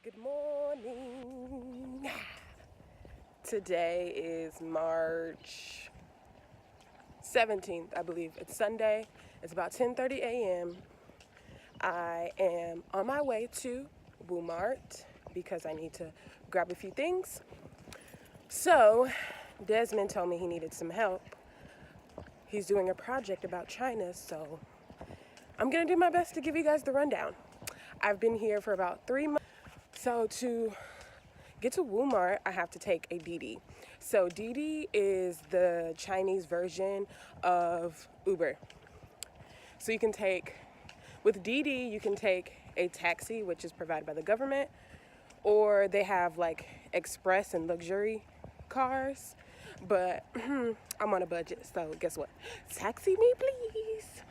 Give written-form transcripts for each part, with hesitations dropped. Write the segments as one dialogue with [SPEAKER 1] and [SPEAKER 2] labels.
[SPEAKER 1] Good morning. Today is March 17th, I believe. It's Sunday. It's about 10:30 a.m. I am on my way to Walmart because I need to grab a few things. So, Desmond told me he needed some help. He's doing a project about China, so I'm gonna do my best to give you guys the rundown. I've been here for about 3 months. So to get to Walmart, I have to take a Didi. So Didi is the Chinese version of Uber. So with Didi, you can take a taxi, which is provided by the government, or they have like express and luxury cars. But I'm on a budget, so guess what? Taxi me, please.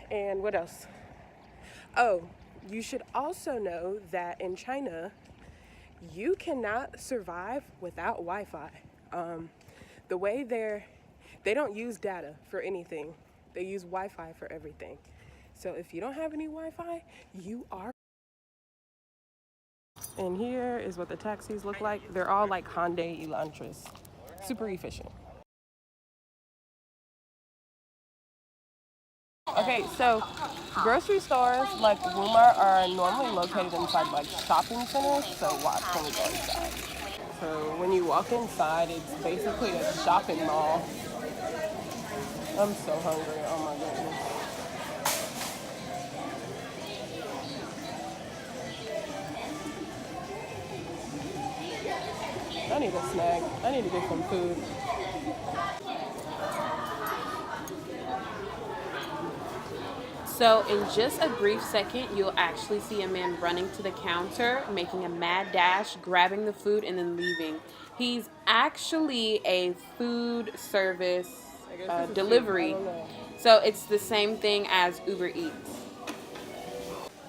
[SPEAKER 1] And what else? Oh, you should also know that in China, you cannot survive without Wi-Fi. The way they don't use data for anything. They use Wi-Fi for everything. So if you don't have any Wi-Fi, you are. And here is what the taxis look like. They're all like Hyundai Elantras. Super efficient. Okay, so grocery stores like Walmart are normally located inside like shopping centers, so watch when we go inside. So when you walk inside, it's basically a shopping mall. I'm so hungry, oh my goodness. I need a snack. I need to get some food.
[SPEAKER 2] So in just a brief second, you'll actually see a man running to the counter, making a mad dash, grabbing the food, and then leaving. He's actually a food service delivery. So it's the same thing as Uber Eats.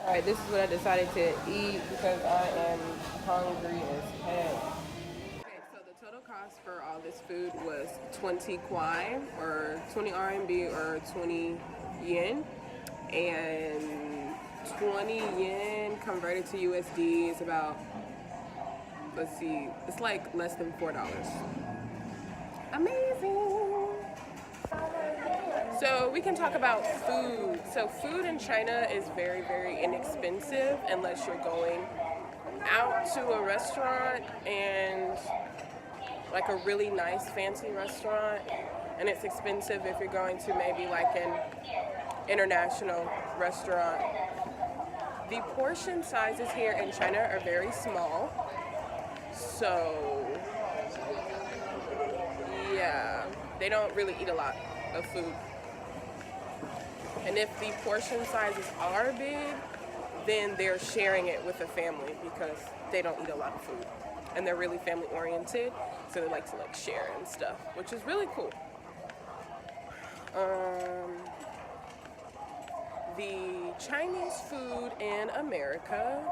[SPEAKER 1] Alright, this is what I decided to eat because I am hungry as heck. Okay, so the total cost for all this food was 20 kwai, or 20 RMB, or 20 yen. And 20 yen converted to USD is about, let's see, it's like less than $4. Amazing. So we can talk about food. So food in China is very, very inexpensive unless you're going out to a restaurant, and like a really nice fancy restaurant, and it's expensive if you're going to maybe like an international restaurant. The portion sizes here in China are very small, so yeah, they don't really eat a lot of food. And if the portion sizes are big, then they're sharing it with a family because they don't eat a lot of food. And they're really family oriented, so they like to like share and stuff, which is really cool. The Chinese food in America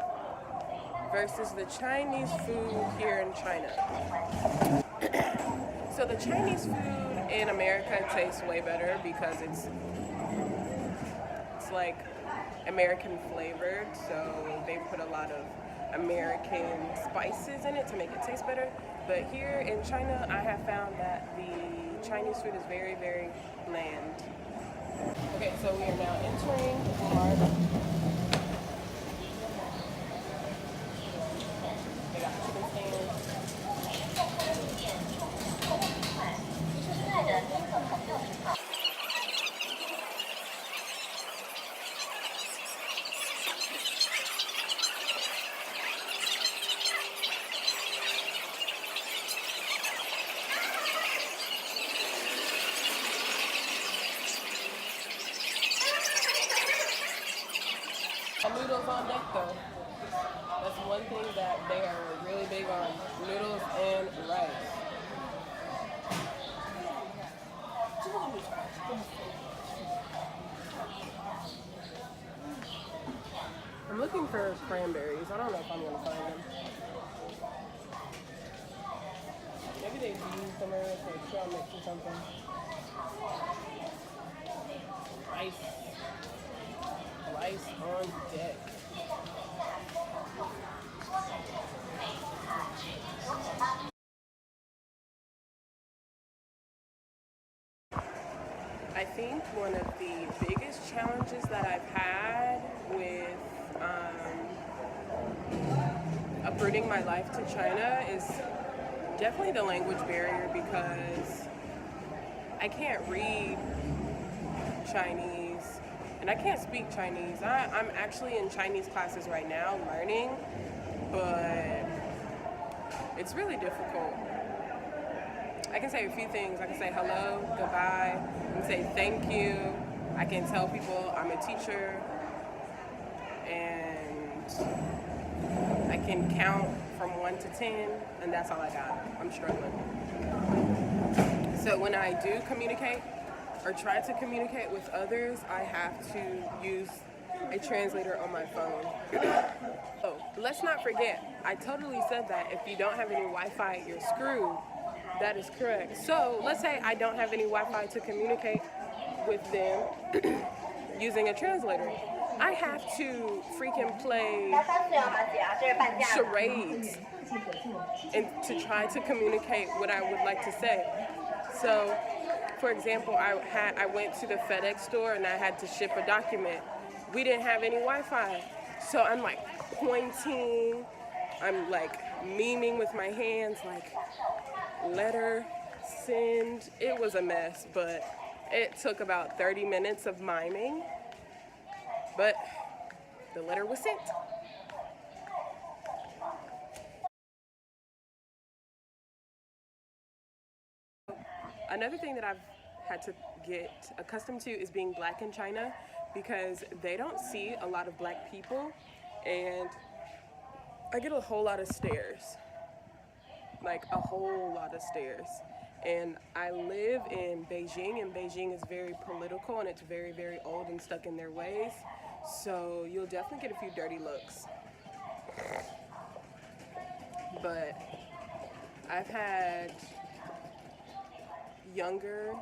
[SPEAKER 1] versus the Chinese food here in China. So the Chinese food in America tastes way better because it's like American flavored, so they put a lot of American spices in it to make it taste better. But here in China, I have found that the Chinese food is very, very bland. Okay, so we are now entering Walmart. They got chicken stands. Noodles on deck though. That's one thing that they are really big on. Noodles and rice. I'm looking for cranberries. I don't know if I'm gonna find them. Maybe they've used them already for a trail mix or something. Rice on deck. I think one of the biggest challenges that I've had with uprooting my life to China is definitely the language barrier, because I can't read Chinese and I can't speak Chinese. I'm actually in Chinese classes right now learning, but it's really difficult. I can say a few things. I can say hello, goodbye, I can say thank you. I can tell people I'm a teacher, and I can count from 1 to 10, and that's all I got. I'm struggling. So when I do communicate or try to communicate with others, I have to use a translator on my phone. Oh, let's not forget, I totally said that if you don't have any Wi-Fi, you're screwed. That is correct. So let's say I don't have any Wi-Fi to communicate with them using a translator. I have to freaking play charades and to try to communicate what I would like to say. So, for example, I went to the FedEx store and I had to ship a document. We didn't have any Wi-Fi, so I'm like pointing, I'm like memeing with my hands, like letter, send. It was a mess, but it took about 30 minutes of miming, but the letter was sent. Another thing that I've had to get accustomed to is being black in China, because they don't see a lot of black people, and I get a whole lot of stares, like a whole lot of stares. And I live in Beijing, and Beijing is very political, and it's very, very old and stuck in their ways. So you'll definitely get a few dirty looks. But I've had younger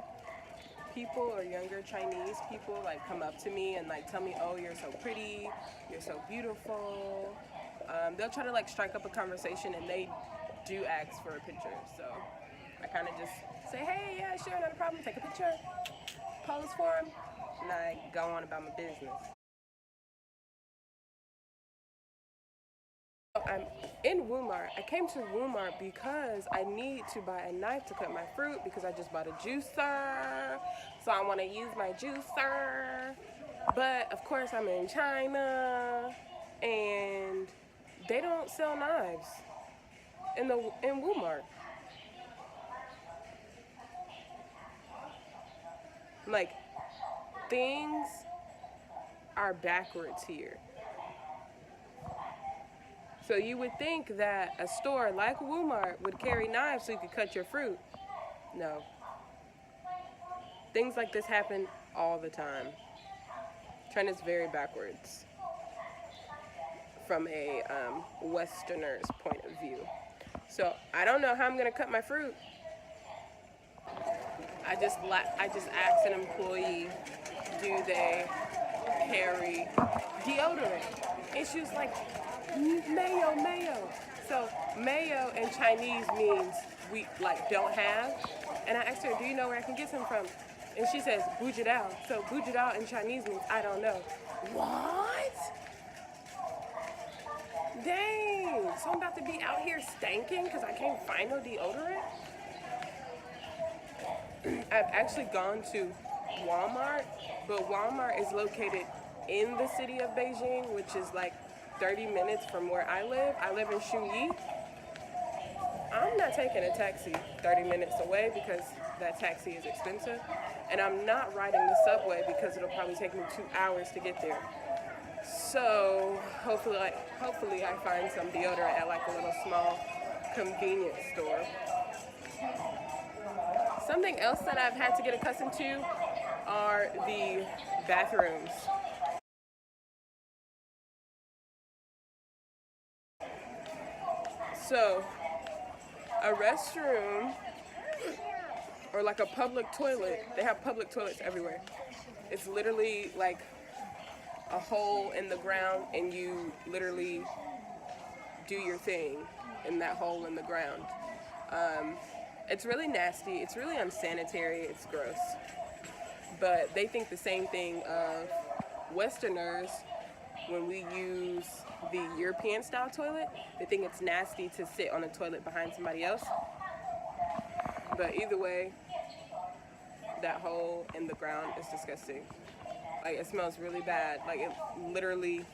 [SPEAKER 1] people or younger Chinese people like come up to me and like tell me, oh, you're so pretty, you're so beautiful. They'll try to like strike up a conversation, and they do ask for a picture. So I kind of just say, hey, yeah, sure, not a problem, take a picture, pose for them, and I go on about my business. I'm in Walmart. I came to Walmart because I need to buy a knife to cut my fruit, because I just bought a juicer. So I want to use my juicer. But of course I'm in China, and they don't sell knives in Walmart. Like, things are backwards here. So you would think that a store like Walmart would carry knives so you could cut your fruit. No. Things like this happen all the time. China's very backwards from a Westerner's point of view. So I don't know how I'm gonna cut my fruit. I just asked an employee, do they carry deodorant? And she was like, mayo. So mayo in Chinese means we like don't have. And I asked her, do you know where I can get some from? And she says, bujidao. So bujidao in Chinese means I don't know. What? Dang. So I'm about to be out here stanking because I can't find no deodorant? I've actually gone to Walmart, but Walmart is located in the city of Beijing, which is like 30 minutes from where I live. I live in Shuyi. I'm not taking a taxi 30 minutes away because that taxi is expensive. And I'm not riding the subway because it'll probably take me 2 hours to get there. So hopefully I find some deodorant at like a little small convenience store. Something else that I've had to get accustomed to are the bathrooms. So, a restroom or like a public toilet, they have public toilets everywhere. It's literally like a hole in the ground and you literally do your thing in that hole in the ground. It's really nasty. It's really unsanitary. It's gross. But they think the same thing of Westerners when we use the European style toilet. They think it's nasty to sit on a toilet behind somebody else. But either way, that hole in the ground is disgusting. Like, it smells really bad. Like, it literally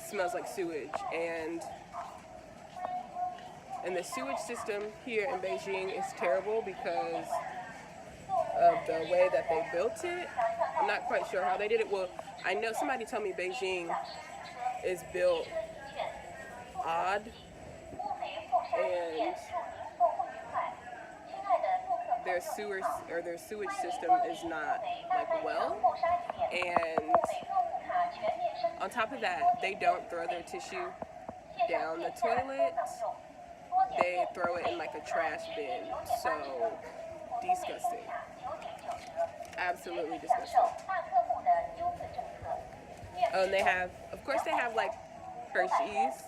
[SPEAKER 1] smells like sewage. And the sewage system here in Beijing is terrible because of the way that they built it. I'm not quite sure how they did it. Well, I know somebody told me Beijing is built odd, and their sewage system is not like well. And on top of that, they don't throw their tissue down the toilet. They throw it in like a trash bin. So disgusting. Absolutely disgusting. Oh, and they have like Hershey's.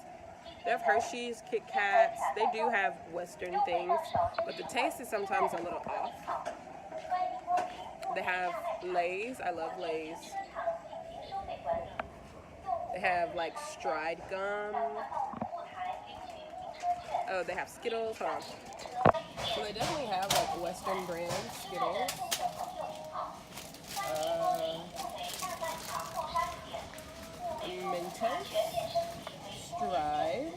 [SPEAKER 1] They have Hershey's, Kit Kats. They do have Western things, but the taste is sometimes a little off. They have Lay's. I love Lay's. They have like Stride gum. Oh, they have Skittles. Hold on. So they definitely have like Western brand Skittles. Mentos, Stride.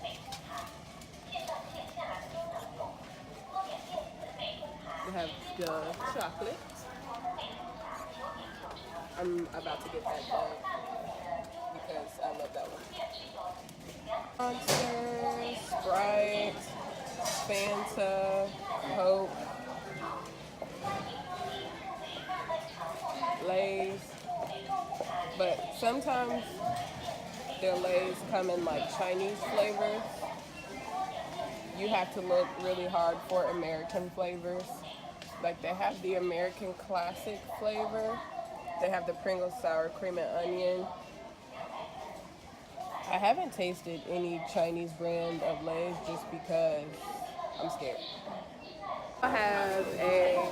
[SPEAKER 1] They have Dove chocolate. I'm about to get that done because I love that one. Monster, Sprite, Fanta, Coke, Lay's. But sometimes their Lay's come in like Chinese flavors. You have to look really hard for American flavors. Like, they have the American classic flavor. They have the Pringles sour cream and onion. I haven't tasted any Chinese brand of Lay's just because I'm scared. I have a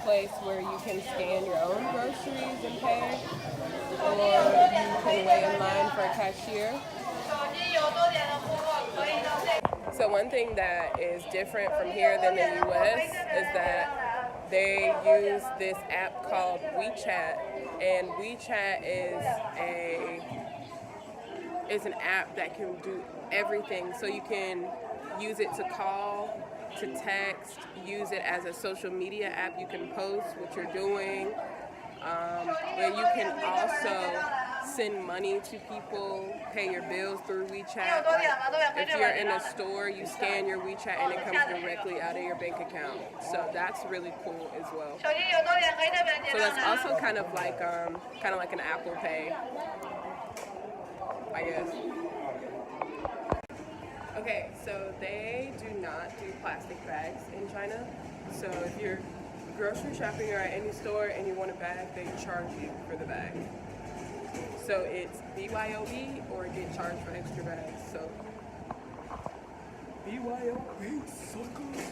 [SPEAKER 1] place where you can scan your own groceries and pay, or you can wait in line for a cashier. So one thing that is different from here than the US is that they use this app called WeChat, and WeChat is an app that can do everything. So you can use it to call, to text, use it as a social media app. You can post what you're doing. But you can also send money to people, pay your bills through WeChat. Like, if you're in a store, you scan your WeChat and it comes directly out of your bank account. So that's really cool as well. So that's also kind of like an Apple Pay, I guess. Okay, so they do not do plastic bags in China. So if you're grocery shopping or at any store and you want a bag, they charge you for the bag. So it's BYOB or get charged for extra bags. So BYOB, suckers.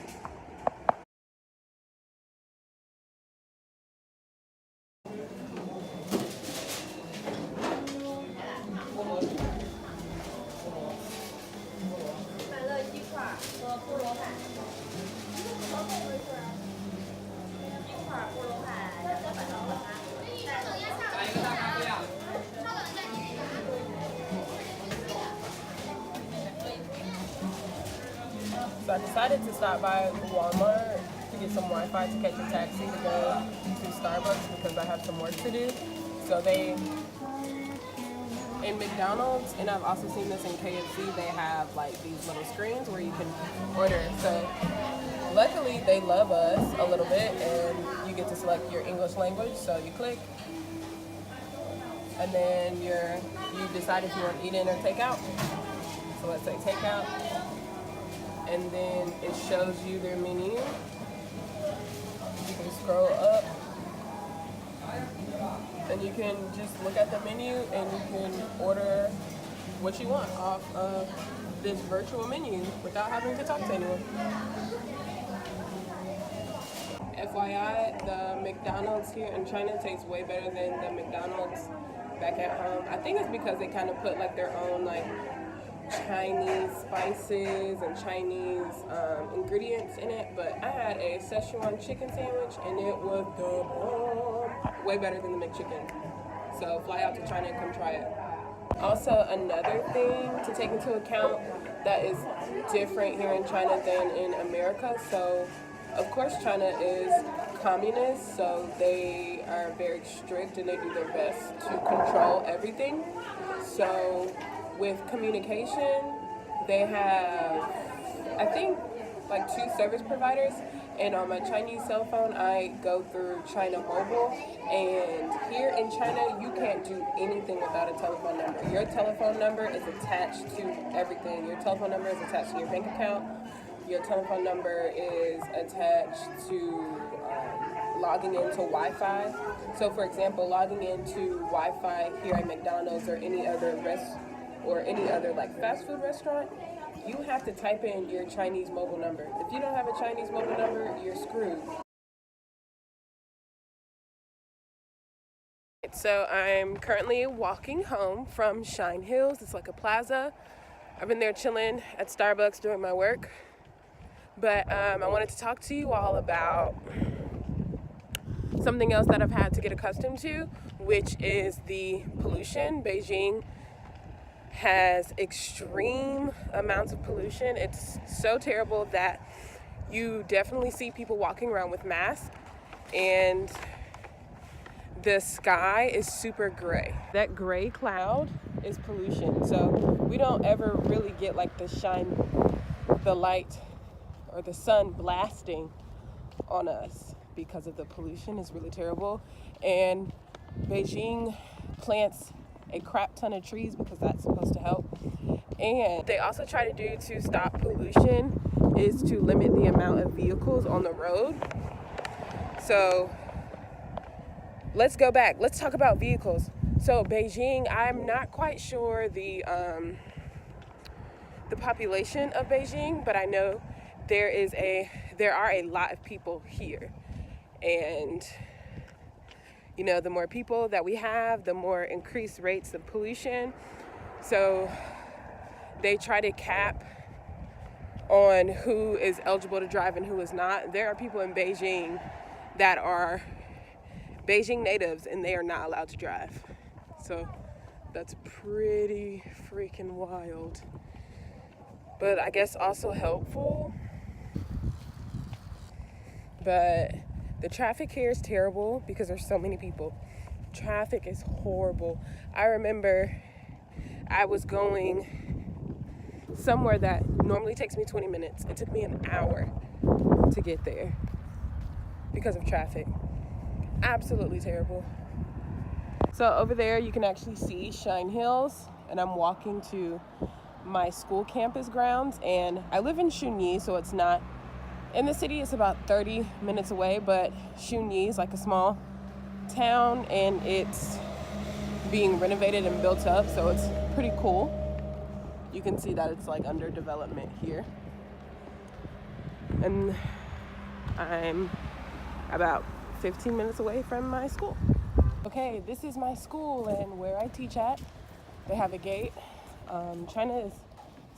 [SPEAKER 1] So I decided to stop by Walmart to get some Wi-Fi to catch a taxi to go to Starbucks because I have some work to do. So in McDonald's, and I've also seen this in KFC, they have like these little screens where you can order. So luckily they love us a little bit, and you get to select your English language. So you click, and then you decide if you want to eat in or take out. So let's say take out. And then it shows you their menu. You can scroll up and you can just look at the menu and you can order what you want off of this virtual menu without having to talk to anyone. FYI, the McDonald's here in China tastes way better than the McDonald's back at home. I think it's because they kind of put like their own like Chinese spices and Chinese ingredients in it. But I had a Szechuan chicken sandwich and it was the bomb. Way better than the McChicken. So fly out to China and come try it. Also, another thing to take into account that is different here in China than in America. So, of course, China is communist, so they are very strict and they do their best to control everything. So, with communication, they have, I think, like 2 service providers. And on my Chinese cell phone, I go through China Mobile. And here in China, you can't do anything without a telephone number. Your telephone number is attached to everything. Your telephone number is attached to your bank account. Your telephone number is attached to logging into Wi-Fi. So, for example, logging into Wi-Fi here at McDonald's or any other like fast food restaurant, you have to type in your Chinese mobile number. If you don't have a Chinese mobile number, you're screwed. So I'm currently walking home from Shine Hills. It's like a plaza. I've been there chilling at Starbucks doing my work. But I wanted to talk to you all about something else that I've had to get accustomed to, which is the pollution. Beijing has extreme amounts of pollution. It's so terrible that you definitely see people walking around with masks, and the sky is super gray. That gray cloud is pollution. So we don't ever really get like the light or the sun blasting on us because of the pollution. Is really terrible. And Beijing plants a crap ton of trees because that's supposed to help. And they also try to do to stop pollution is to limit the amount of vehicles on the road. So let's go back. Let's talk about vehicles. So Beijing, I'm not quite sure the population of Beijing, but I know there are a lot of people here. And you know, the more people that we have, the more increased rates of pollution. So they try to cap on who is eligible to drive and who is not. There are people in Beijing that are Beijing natives and they are not allowed to drive. So that's pretty freaking wild. But I guess also helpful. But the traffic here is terrible because there's so many people. Traffic is horrible. I remember I was going somewhere that normally takes me 20 minutes. It took me an hour to get there because of traffic. Absolutely terrible. So over there you can actually see Shine Hills, and I'm walking to my school campus grounds, and I live in Shunyi, so it's not in the city. It's about 30 minutes away, but Shunyi is like a small town and it's being renovated and built up, so it's pretty cool. You can see that it's like under development here. And I'm about 15 minutes away from my school. Okay, this is my school and where I teach at. They have a gate. China is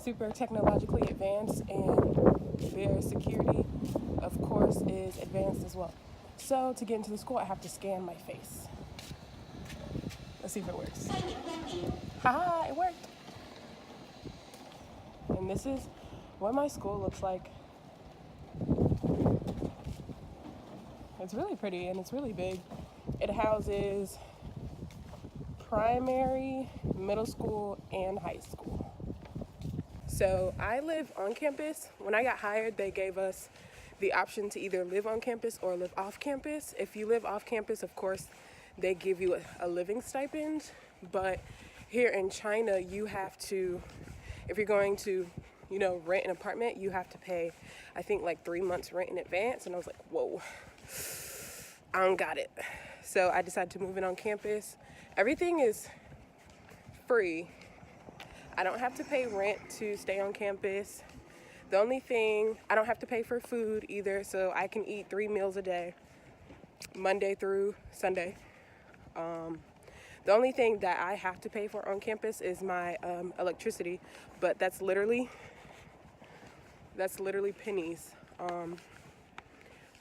[SPEAKER 1] super technologically advanced and their security, of course, is advanced as well. So to get into the school, I have to scan my face. Let's see if it works. Haha, it worked. And this is what my school looks like. It's really pretty and it's really big. It houses primary, middle school, and high school. So I live on campus. When I got hired, they gave us the option to either live on campus or live off campus. If you live off campus, of course, they give you a living stipend. But here in China, you have to, if you're going to, rent an apartment, you have to pay, I think, like 3 months rent in advance. And I was like, whoa, I don't got it. so I decided to move in on campus. Everything is free. I don't have to pay rent to stay on campus. The only thing, I don't have to pay for food either, so I can eat 3 meals a day, Monday through Sunday. The only thing that I have to pay for on campus is my electricity, but that's literally pennies.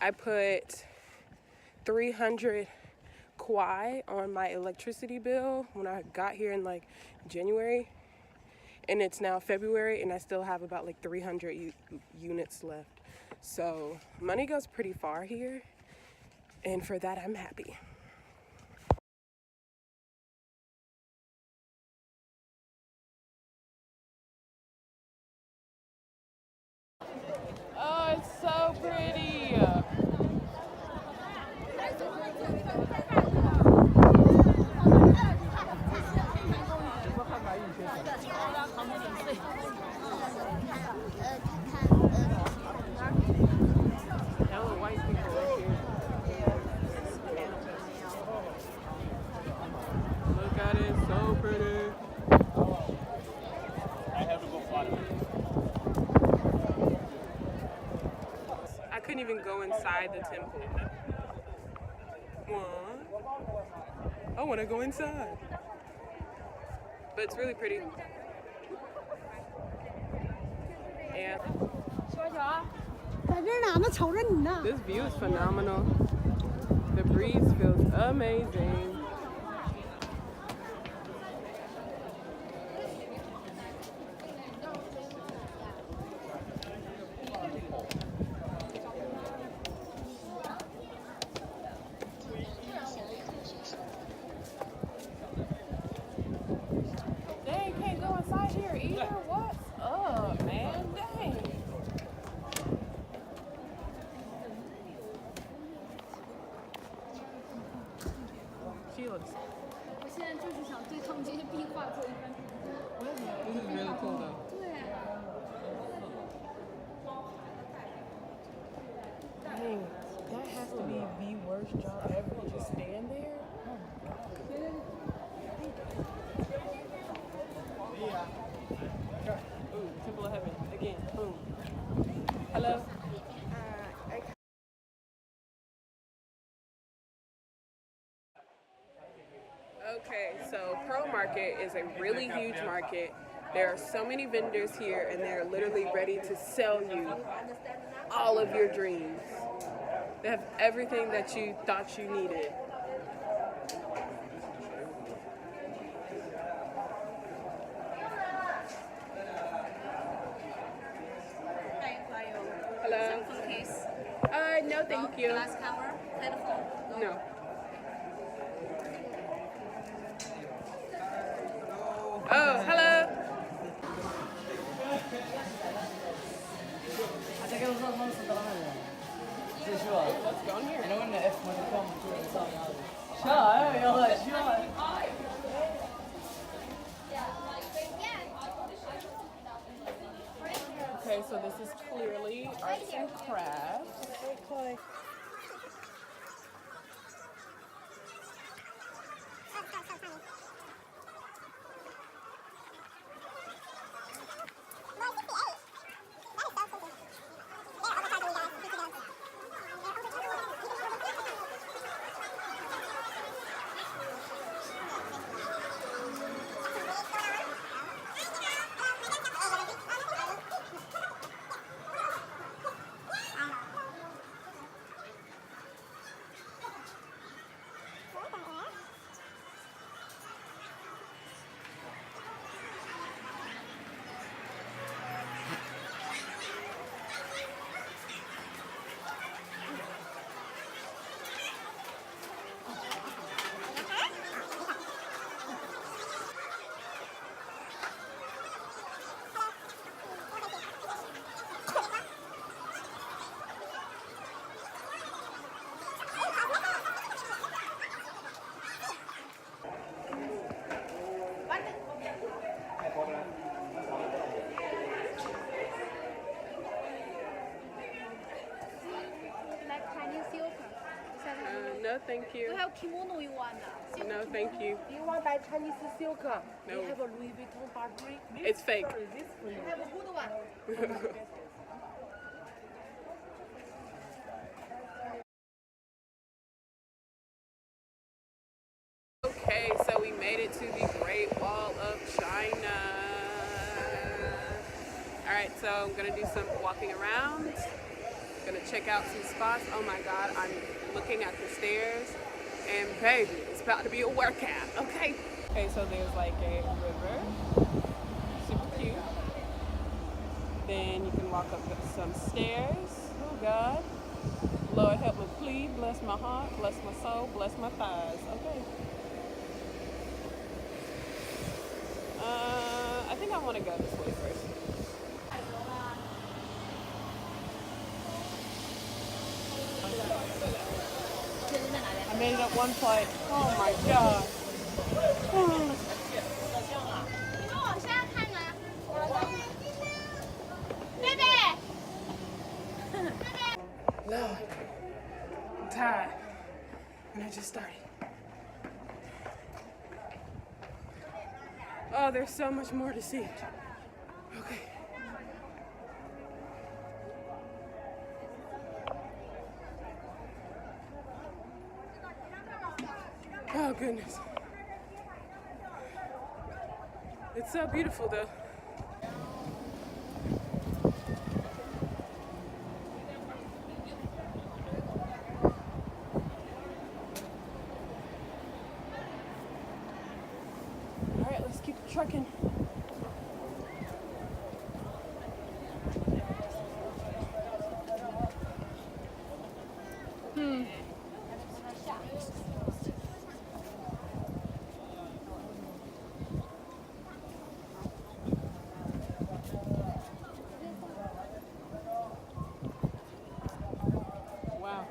[SPEAKER 1] I put 300 kwai on my electricity bill when I got here in like January, and it's now February and I still have about like 300 units left. So money goes pretty far here, and for that I'm happy. Oh, it's so pretty. Look at it, so pretty. I have to go follow. I couldn't even go inside the temple. What? I want to go inside. But it's really pretty. And this view is phenomenal. The breeze feels amazing. Dang, can't go inside here either. What's up, man? Dang. She looks. This is really cool though. Dang, that has to be the worst job ever. To just stand there. Ooh, Temple of Heaven again. Boom. Hello. Okay, so Pearl Market is a really huge market. There are so many vendors here, and they're literally ready to sell you all of your dreams. They have everything that you thought you needed. Hello? No, thank you.
[SPEAKER 3] Glass cover, headphone?
[SPEAKER 1] No. Oh, hello. Let's go in here. Okay, so this is clearly arts and crafts. thank you.
[SPEAKER 3] 还有 kimono you want 的
[SPEAKER 1] No, thank you.
[SPEAKER 4] Do you want that Chinese silk?
[SPEAKER 1] No.
[SPEAKER 4] We have a Louis Vuitton fabric.
[SPEAKER 1] It's fake.
[SPEAKER 4] This for you.
[SPEAKER 3] I have a good one.
[SPEAKER 1] Okay, so we made it to the Great Wall of China. All right, so I'm gonna do some walking around. Gonna check out some spots. Oh my God, I'm looking at the stairs, and baby, it's about to be a workout. Okay. Okay, so there's like a river, super cute. Then you can walk up some stairs. Oh God, Lord help me, please bless my heart, bless my soul, bless my thighs. Okay. I think I want to go this way first. I made it up one flight. Oh my God.
[SPEAKER 3] 你们往下看啊，贝贝。
[SPEAKER 1] Lord, I'm tired. And I just started. Oh, there's so much more to see. Okay. Oh, goodness. It's so beautiful, though. All right, let's keep trucking. Wow.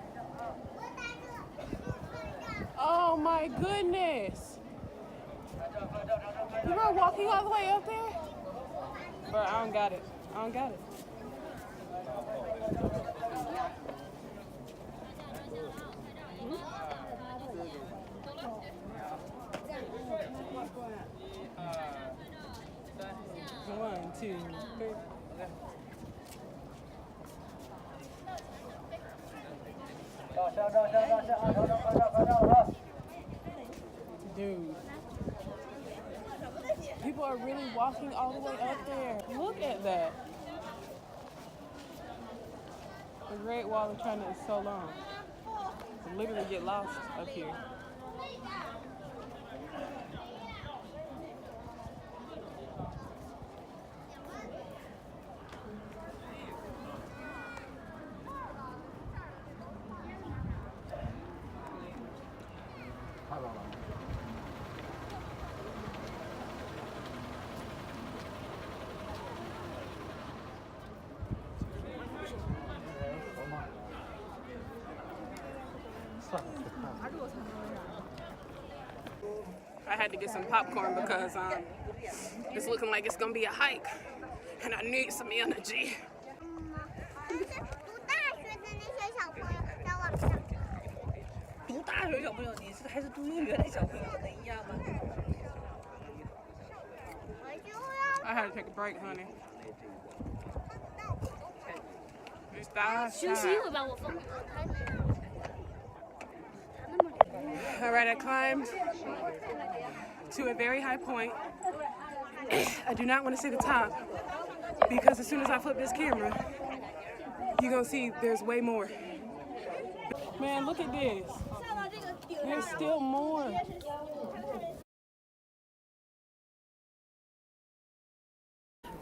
[SPEAKER 1] Oh my goodness. You were walking all the way up there? Bro, I don't got it. I don't got it. One, two, three. Dude. People are really walking all the way up there. Look at that. The Great Wall of China is so long. You literally get lost up here. I had to get some popcorn because it's looking like it's gonna be a hike, and I need some energy.
[SPEAKER 3] 读大学小朋友，你是还是读幼儿园的小朋友，不一样吗？
[SPEAKER 1] I had to take a break, honey. It's the outside.
[SPEAKER 3] 会把我封。
[SPEAKER 1] All right, I climbed to a very high point. I do not want to see the top because as soon as I flip this camera, you're gonna see there's way more. Man, look at this. There's still more.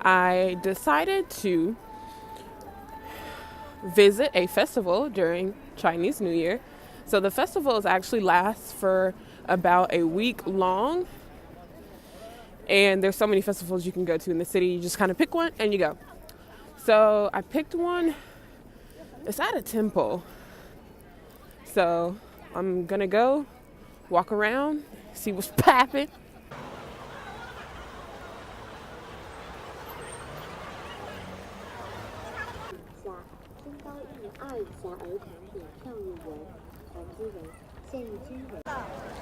[SPEAKER 1] I decided to visit a festival during Chinese New Year. So the festivals actually last for about a week long. And there's so many festivals you can go to in the city. You just kind of pick one and you go. So I picked one. It's at a temple. So I'm gonna go walk around, see what's poppin'.
[SPEAKER 5] 现已经